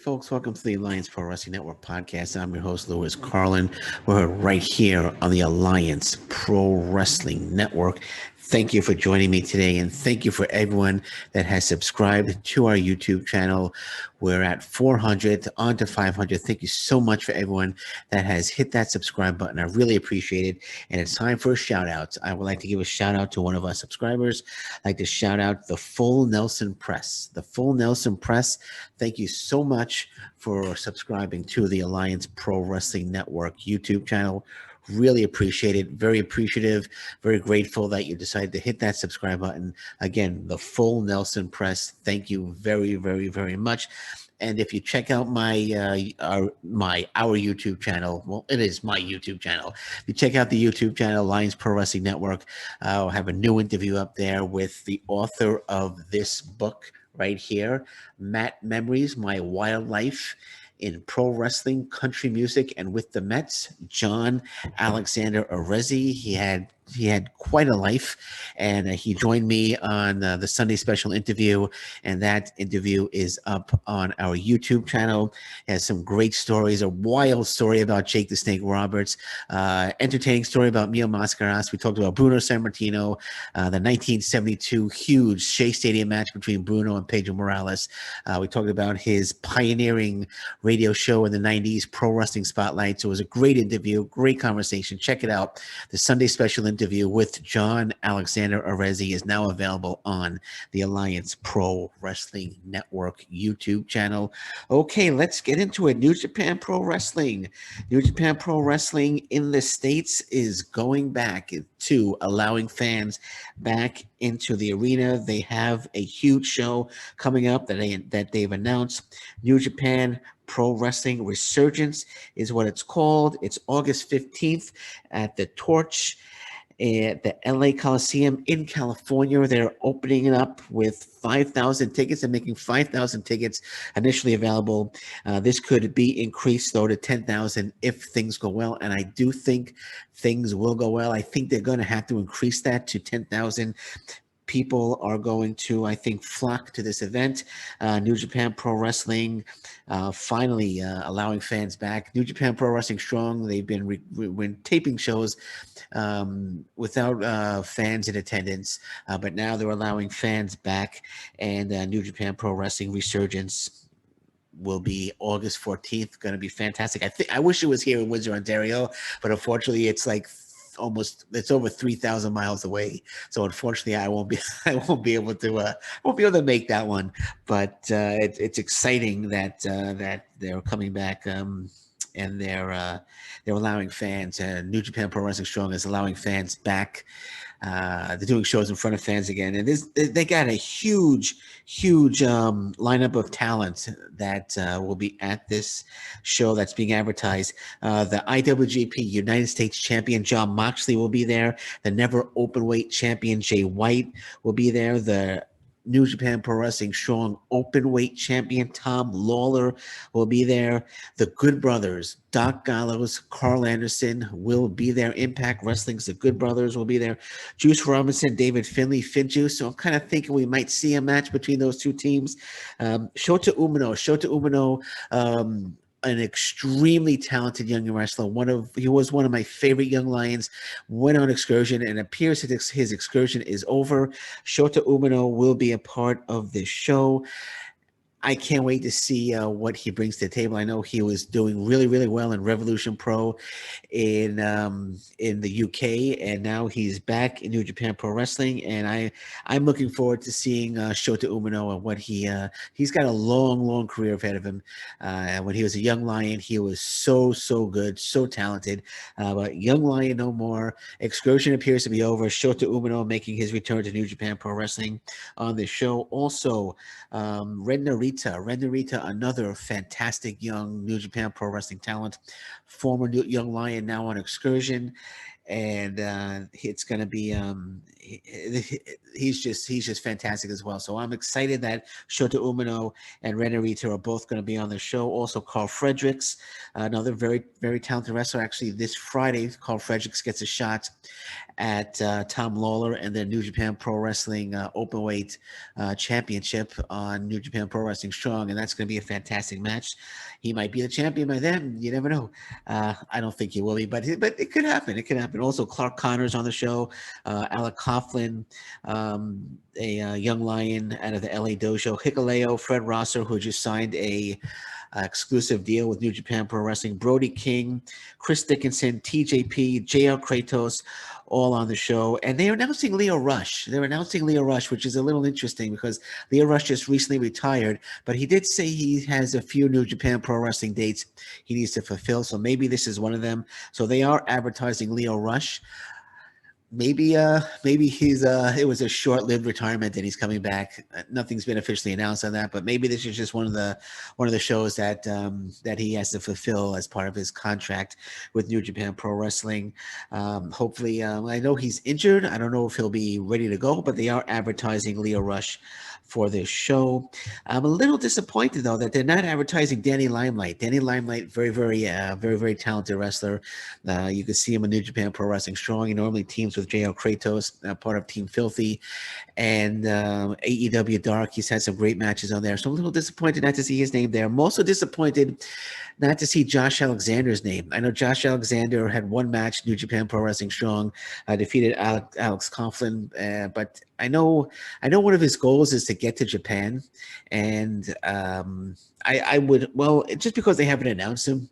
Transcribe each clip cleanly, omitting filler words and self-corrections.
Folks, welcome to the Alliance Pro Wrestling Network podcast. I'm your host, Louis Carlin. We're right here on the Alliance Pro Wrestling Network. Thank you for joining me today, and thank you for everyone that has subscribed to our YouTube channel. We're at 400, on to 500. Thank you so much for everyone that has hit that subscribe button. I really appreciate it. And it's time for a shout out. I would like to give a shout out to one of our subscribers. I'd like to shout out the Full Nelson Press. The Full Nelson Press, thank you so much for subscribing to the Alliance Pro Wrestling Network YouTube channel. Really appreciate it. Very appreciative. Very grateful that you decided to hit that subscribe button. Again, the Full Nelson Press. Thank you very, very, very much. And if you check out our YouTube channel, well, it is my YouTube channel. If you check out the YouTube channel, Alliance Pro Wrestling Network, I'll have a new interview up there with the author of this book right here, Matt Memories, My Wildlife in Pro Wrestling, Country Music, and with the Mets, John Alexander Arezzi. He had quite a life, and he joined me on the Sunday special interview, and that interview is up on our YouTube channel. It has some great stories, a wild story about Jake the Snake Roberts, entertaining story about Mio Mascaras. We talked about Bruno Sammartino, the 1972 huge Shea Stadium match between Bruno and Pedro Morales. We talked about his pioneering radio show in the 90s, Pro Wrestling Spotlight. So it was a great interview, great conversation. Check it out. The Sunday special interview with John Alexander Arezzi is now available on the Alliance Pro Wrestling Network YouTube channel. Okay, let's get into it. New Japan Pro Wrestling. New Japan Pro Wrestling in the States is going back to allowing fans back into the arena. They have a huge show coming up that they've announced. New Japan Pro Wrestling Resurgence is what it's called. It's August 15th at the Torch at the LA Coliseum in California. They're opening it up with 5,000 tickets and making 5,000 tickets initially available. This could be increased, though, to 10,000 if things go well. And I do think things will go well. I think they're going to have to increase that to 10,000. People are going to, I think, flock to this event. New Japan Pro Wrestling finally allowing fans back. New Japan Pro Wrestling Strong, they've been taping shows without fans in attendance, but now they're allowing fans back, and New Japan Pro Wrestling Resurgence will be August 14th. Going to be fantastic. I wish it was here in Windsor, Ontario, but unfortunately it's like it's over 3,000 miles away. So unfortunately I won't be able to make that one, but it's exciting that they're coming back, and they're allowing fans. New Japan Pro Wrestling Strong is allowing fans back. They're doing shows in front of fans again, and they got a huge lineup of talent that will be at this show that's being advertised. The IWGP United States Champion John Moxley will be there. The never openweight champion Jay White will be there. The New Japan Pro Wrestling Strong Openweight Champion Tom Lawler will be there. The Good Brothers, Doc Gallows, Carl Anderson will be there. Impact Wrestling's The Good Brothers will be there. Juice Robinson, David Finlay, Finjuice. So I'm kind of thinking we might see a match between those two teams. Shota Umino, an extremely talented young wrestler. He was one of my favorite young lions. Went on excursion, and appears his excursion is over. Shota Umino will be a part of this show. I can't wait to see what he brings to the table. I know he was doing really, really well in Revolution Pro in the UK, and now he's back in New Japan Pro Wrestling. And I'm looking forward to seeing Shota Umino and what he's got a long career ahead of him. When he was a young lion, he was so good, so talented. But young lion no more. Excursion appears to be over. Shota Umino making his return to New Japan Pro Wrestling on this show. Also, Ren Narita, another fantastic young New Japan Pro Wrestling talent, former young lion, now on excursion. And it's going to be he's just fantastic as well. So I'm excited that Shota Umino and Ren Narita are both going to be on the show. Also, Carl Fredericks, another very, very talented wrestler. Actually, this Friday, Carl Fredericks gets a shot at Tom Lawler and the New Japan Pro Wrestling Openweight Championship on New Japan Pro Wrestling Strong, and that's going to be a fantastic match. He might be the champion by then. You never know. I don't think he will be, but it could happen. It could happen. Also, Clark Connors on the show, Alec Coughlin, a young lion out of the LA Dojo, Hikuleo, Fred Rosser, who just signed a exclusive deal with New Japan Pro Wrestling, Brody King, Chris Dickinson, TJP, JL Kratos, all on the show. And they're announcing Leo Rush. Which is a little interesting because Leo Rush just recently retired, but he did say he has a few New Japan Pro Wrestling dates he needs to fulfill. So maybe this is one of them. So they are advertising Leo Rush. Maybe he's it was a short-lived retirement and he's coming back. Nothing's been officially announced on that, but maybe this is just one of the shows that that he has to fulfill as part of his contract with New Japan Pro Wrestling. Hopefully, I know he's injured. I don't know if he'll be ready to go, but they are advertising Leo Rush for this show. I'm a little disappointed though that they're not advertising Danny Limelight. Danny Limelight, very talented wrestler. You can see him in New Japan Pro Wrestling Strong. He normally teams with JL Kratos, part of Team Filthy, and AEW Dark. He's had some great matches on there. So I'm a little disappointed not to see his name there. I'm also disappointed not to see Josh Alexander's name. I know Josh Alexander had one match, New Japan Pro Wrestling Strong, defeated Alex Coughlin, but I know one of his goals is to get to Japan, and I would, well, just because they haven't announced him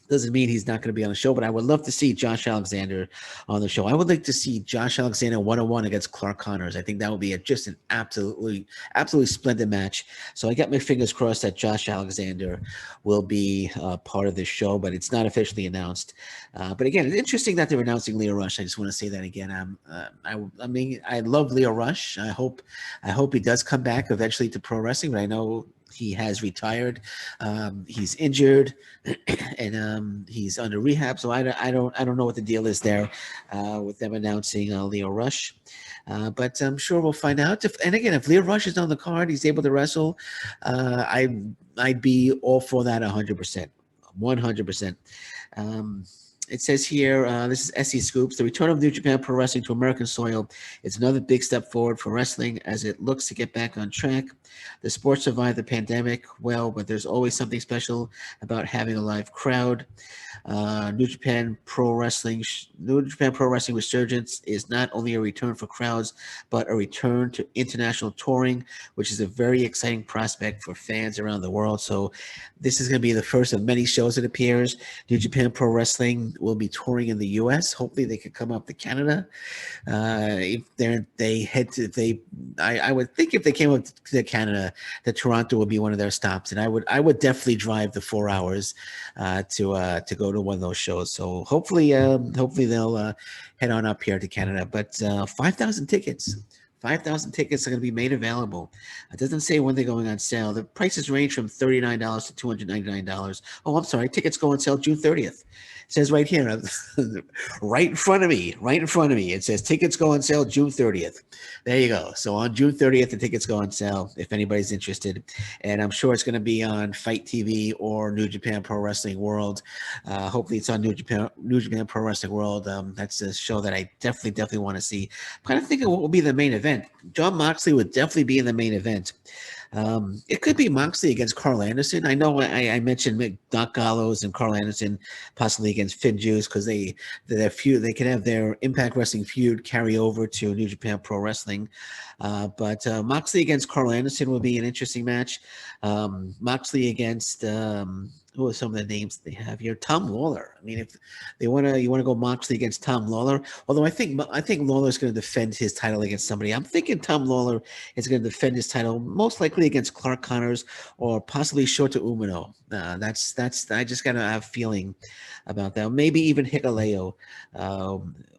doesn't mean he's not going to be on the show, but I would love to see Josh Alexander on the show. I would like to see Josh Alexander 1-on-1 against Clark Connors. I think that would be just an absolutely splendid match. So I got my fingers crossed that Josh Alexander will be part of this show, but it's not officially announced. But again, it's interesting that they're announcing Leo Rush. I just want to say that again. I mean, I love Leo Rush. I hope he does come back eventually to pro wrestling, but I know he has retired. He's injured, and he's under rehab. So I don't know what the deal is there with them announcing Leo Rush. But I'm sure we'll find out. And again, if Leo Rush is on the card, he's able to wrestle. I'd be all for that 100%, 100%. It says here, this is SE Scoops, the return of New Japan Pro Wrestling to American soil is another big step forward for wrestling as it looks to get back on track. The sport survived the pandemic well, but there's always something special about having a live crowd. New Japan Pro Wrestling Resurgence is not only a return for crowds, but a return to international touring, which is a very exciting prospect for fans around the world. So this is going to be the first of many shows, it appears. New Japan Pro Wrestling will be touring in the U.S. Hopefully they could come up to Canada. I would think if they came up to Canada, that Toronto would be one of their stops, and I would definitely drive the 4 hours to go to one of those shows. So hopefully they'll head on up here to Canada. But 5,000 tickets. 5,000 tickets are going to be made available. It doesn't say when they're going on sale. The prices range from $39 to $299. Oh, I'm sorry. Tickets go on sale June 30th. It says right here, right in front of me. It says tickets go on sale June 30th. There you go. So on June 30th, the tickets go on sale if anybody's interested. And I'm sure it's going to be on Fight TV or New Japan Pro Wrestling World. Hopefully it's on New Japan Pro Wrestling World. That's a show that I definitely want to see. I'm kind of thinking what will be the main event. Jon Moxley would definitely be in the main event. It could be Moxley against Carl Anderson. I know I mentioned Doc Gallows and Carl Anderson possibly against Finn Juice because their feud, they can have their Impact Wrestling feud carry over to New Japan Pro Wrestling. But Moxley against Carl Anderson would be an interesting match. Moxley against who are some of the names they have here? Tom Lawler. I mean, if you want to go Moxley against Tom Lawler, although I think Lawler is going to defend his title against somebody. I'm thinking Tom Lawler is going to defend his title most likely against Clark Connors or possibly Shota Umino. That's I just got a feeling about that. Maybe even Hikuleo.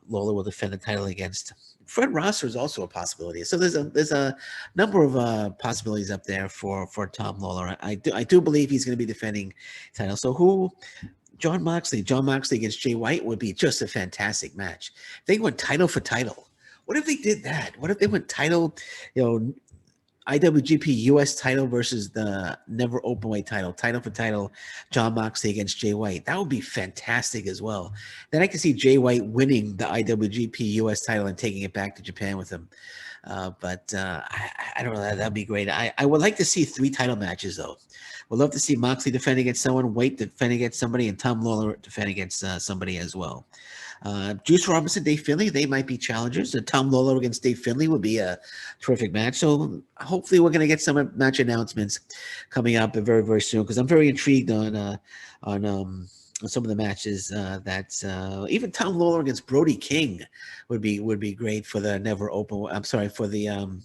Lawler will defend the title against. Fred Rosser is also a possibility. So there's a number of possibilities up there for Tom Lawler. I do believe he's going to be defending title. So Jon Moxley against Jay White would be just a fantastic match. They went title for title. What if they did that? What if they went title, you know, IWGP US title versus the never openweight title for title, John Moxley against Jay White. That would be fantastic as well. Then I can see Jay White winning the IWGP US title and taking it back to Japan with him. But I don't know. That'd be great. I would like to see 3 title matches though. Would love to see Moxley defend against someone, White defend against somebody, and Tom Lawler defend against somebody as well. Juice Robinson, Dave Finlay, they might be challengers. Tom Lawler against Dave Finlay would be a terrific match. So hopefully we're going to get some match announcements coming up very, very soon, because I'm very intrigued on some of the matches that even Tom Lawler against Brody King would be great for the never open. I'm sorry, for the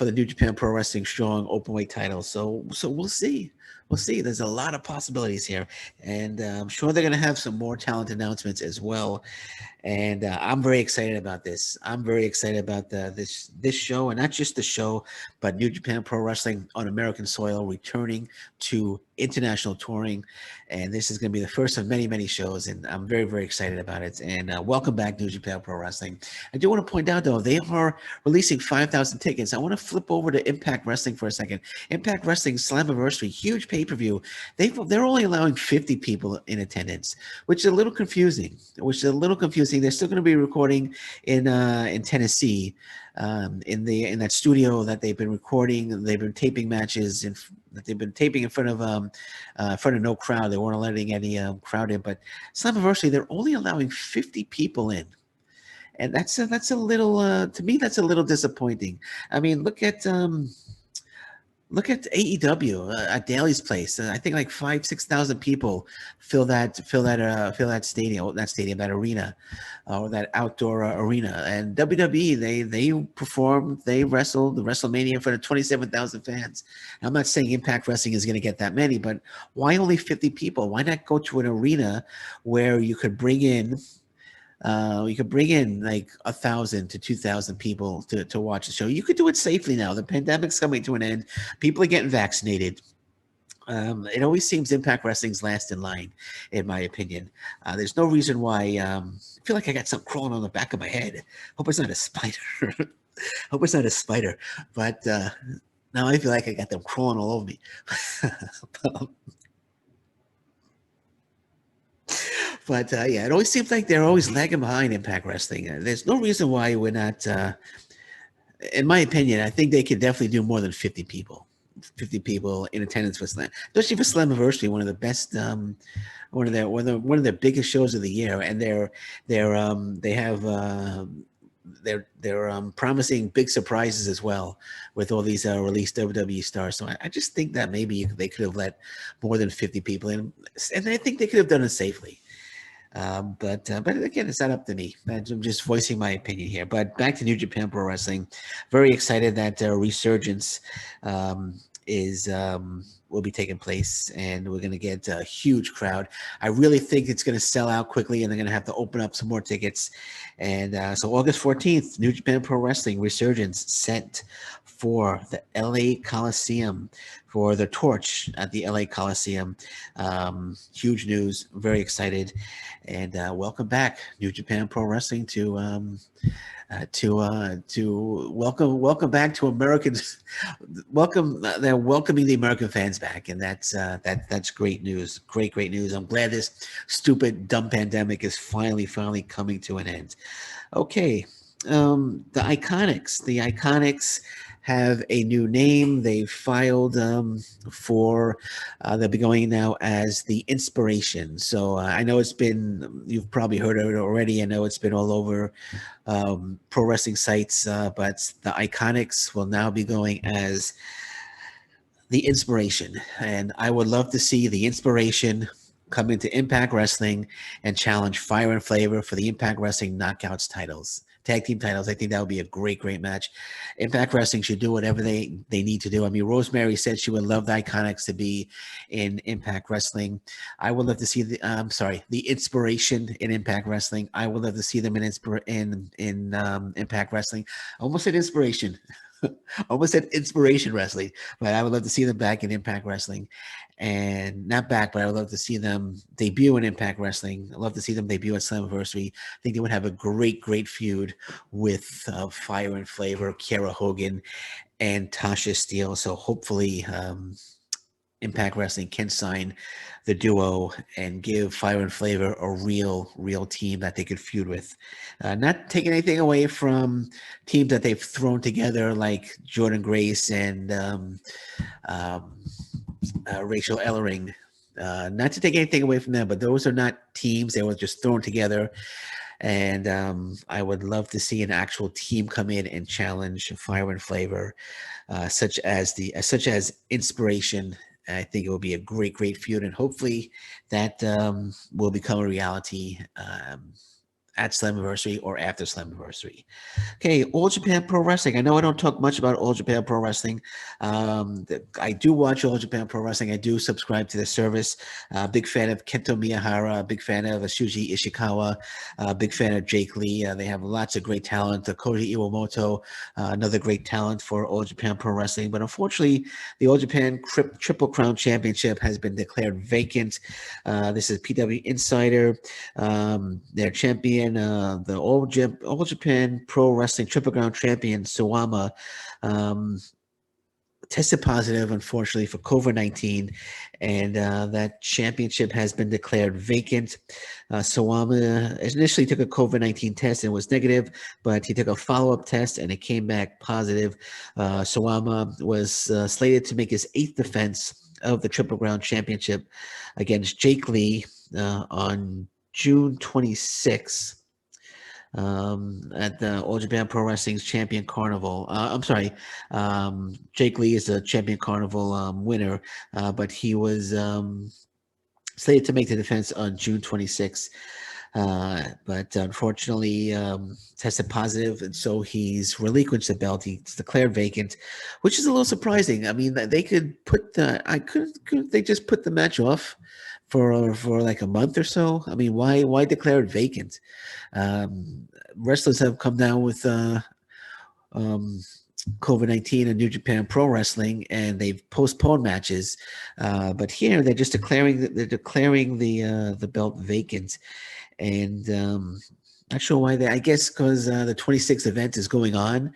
New Japan Pro Wrestling Strong Openweight title. So we'll see. We'll see. There's a lot of possibilities here, and I'm sure they're going to have some more talent announcements as well. And I'm very excited about this. I'm very excited about this show, and not just the show, but New Japan Pro Wrestling on American soil returning to international touring. And this is going to be the first of many, many shows, and I'm very, very excited about it. And welcome back, New Japan Pro Wrestling. I do want to point out, though, they are releasing 5,000 tickets. I want to flip over to Impact Wrestling for a second. Impact Wrestling Slammiversary, huge pay-per-view. They're only allowing 50 people in attendance, which is a little confusing. They're still going to be recording in Tennessee, in that studio that they've been recording. They've been taping matches that they've been taping in front of no crowd. They weren't letting any crowd in. But Slammiversary, they're only allowing 50 people in, and that's a little to me, that's a little disappointing. I mean, look at AEW at Daly's place. I think like 5,000-6,000 people fill that arena, or that outdoor arena. And WWE, they performed, they wrestled the WrestleMania in front of 27,000 fans. Now, I'm not saying Impact Wrestling is going to get that many, but why only 50 people? Why not go to an arena where you could bring in like 1,000 to 2,000 people to watch the show? You could do it safely now. The pandemic's coming to an end. People are getting vaccinated. It always seems Impact Wrestling's last in line, in my opinion. There's no reason why. I feel like I got something crawling on the back of my head. Hope it's not a spider. Hope it's not a spider. But now I feel like I got them crawling all over me. But yeah, it always seems like they're always lagging behind Impact Wrestling. There's no reason why we're not. In my opinion, I think they could definitely do more than 50 people. 50 people in attendance for Slam, especially for Slammiversary, one of the best, one of the biggest shows of the year, and they're promising big surprises as well with all these released WWE stars. So I just think that maybe they could have let more than 50 people in, and I think they could have done it safely. But again, it's not up to me. I'm just voicing my opinion here. But back to New Japan Pro Wrestling. Very excited that Resurgence will be taking place, and we're going to get a huge crowd. I really think it's going to sell out quickly, and they're going to have to open up some more tickets. And so August 14th, New Japan Pro Wrestling Resurgence set for the LA Coliseum, for the torch at the LA Coliseum. Huge news. Very excited. And welcome back, New Japan Pro Wrestling, to welcome back to Americans. They're welcoming the American fans back, and that's great news. Great news. I'm glad this stupid, dumb pandemic is finally coming to an end. Okay, the IIconics. The IIconics have a new name. They filed for, they'll be going now as the Inspiration. So I know you've probably heard of it already. I know it's been all over pro wrestling sites, but the IIconics will now be going as the Inspiration. And I would love to see the Inspiration come into Impact Wrestling and challenge Fire and Flavor for the Impact Wrestling Knockouts titles. Tag team titles. I think that would be a great match. Impact Wrestling should do whatever they need to do. I mean, Rosemary said she would love the IIconics to be in Impact Wrestling. I would love to see the Inspiration in Impact Wrestling. I would love to see them in Impact Wrestling. I almost said Inspiration. almost said Inspiration Wrestling, but I would love to see them back in Impact Wrestling, and not back, but I would love to see them debut in Impact Wrestling. I'd love to see them debut at Slammiversary. I think they would have a great feud with Fire and Flavor, Kiera Hogan, and Tasha Steele. So hopefully, Impact Wrestling can sign the duo and give Fire and Flavor a real team that they could feud with. Not taking anything away from teams that they've thrown together like Jordan Grace and um, Rachel Ellering. Not to take anything away from them, but those are not teams. They were just thrown together. And I would love to see an actual team come in and challenge Fire and Flavor, such as Inspiration. I think it will be a great feud, and hopefully that will become a reality at Slammiversary or after Slammiversary. Okay, All Japan Pro Wrestling. I know I don't talk much about All Japan Pro Wrestling. I do watch All Japan Pro Wrestling. I do subscribe to the service. Big fan of Kento Miyahara. Big fan of Shuji Ishikawa. Big fan of Jake Lee. They have lots of great talent. Koji Iwamoto, another great talent for All Japan Pro Wrestling. But unfortunately, the All Japan Triple Crown Championship has been declared vacant. This is PW Insider. Their champion, the All Japan Pro Wrestling Triple Crown champion Suwama, tested positive, unfortunately, for COVID-19, and that championship has been declared vacant. Suwama initially took a COVID-19 test and was negative, but he took a follow-up test and it came back positive. Suwama was slated to make his 8th defense of the Triple Crown Championship against Jake Lee on June 26th. At the All Japan Pro Wrestling's Champion Carnival. Jake Lee is a Champion Carnival winner, but he was slated to make the defense on June 26th. But unfortunately tested positive, and so he's relinquished the belt. He's declared vacant, which is a little surprising. I mean, they could put couldn't they just put the match off for like a month or so? I mean, why declare it vacant? Wrestlers have come down with COVID-19 in New Japan Pro Wrestling, and they've postponed matches. But here they're just declaring the belt vacant, and not sure why I guess because the 26th event is going on,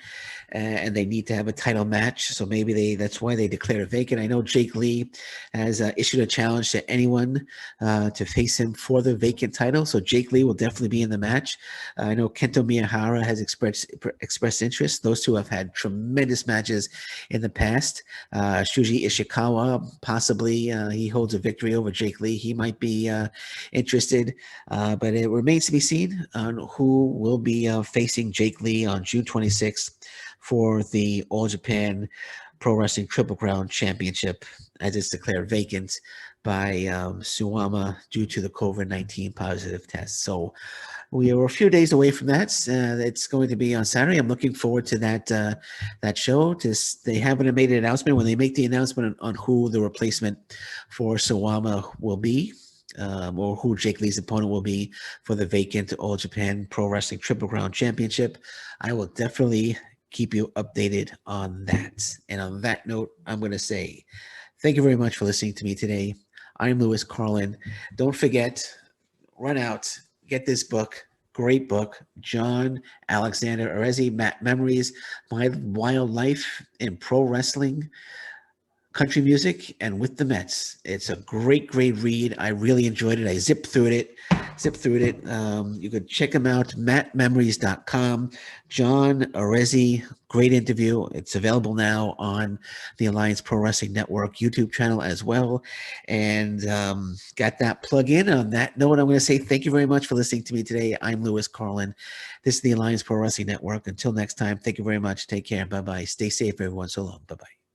and they need to have a title match. So maybe that's why they declared it vacant. I know Jake Lee has issued a challenge to anyone to face him for the vacant title. So Jake Lee will definitely be in the match. I know Kento Miyahara has expressed interest. Those two have had tremendous matches in the past. Shuji Ishikawa, possibly he holds a victory over Jake Lee. He might be interested, but it remains to be seen on who will be facing Jake Lee on June 26th for the All Japan Pro Wrestling Triple Crown Championship, as it's declared vacant by Suwama due to the COVID-19 positive test. So we are a few days away from that. It's going to be on Saturday. I'm looking forward to that show. They haven't made an announcement. When they make the announcement on who the replacement for Suwama will be, or who Jake Lee's opponent will be for the vacant All Japan Pro Wrestling Triple Crown Championship, I will definitely keep you updated on that. And on that note, I'm going to say thank you very much for listening to me today. I'm Lewis Carlin. Don't forget, run out, get this book. Great book, John Alexander Arezzi, Memories, My Wild Life in Pro Wrestling, Country Music, and with the Mets. It's a great read. I really enjoyed it. I zipped through it. You could check him out, mattmemories.com. John Arezzi, great interview. It's available now on the Alliance Pro Wrestling Network YouTube channel as well. And got that plug in. On that note, I'm going to say thank you very much for listening to me today. I'm Lewis Carlin. This is the Alliance Pro Wrestling Network. Until next time, thank you very much. Take care. Bye-bye. Stay safe, everyone. So long. Bye-bye.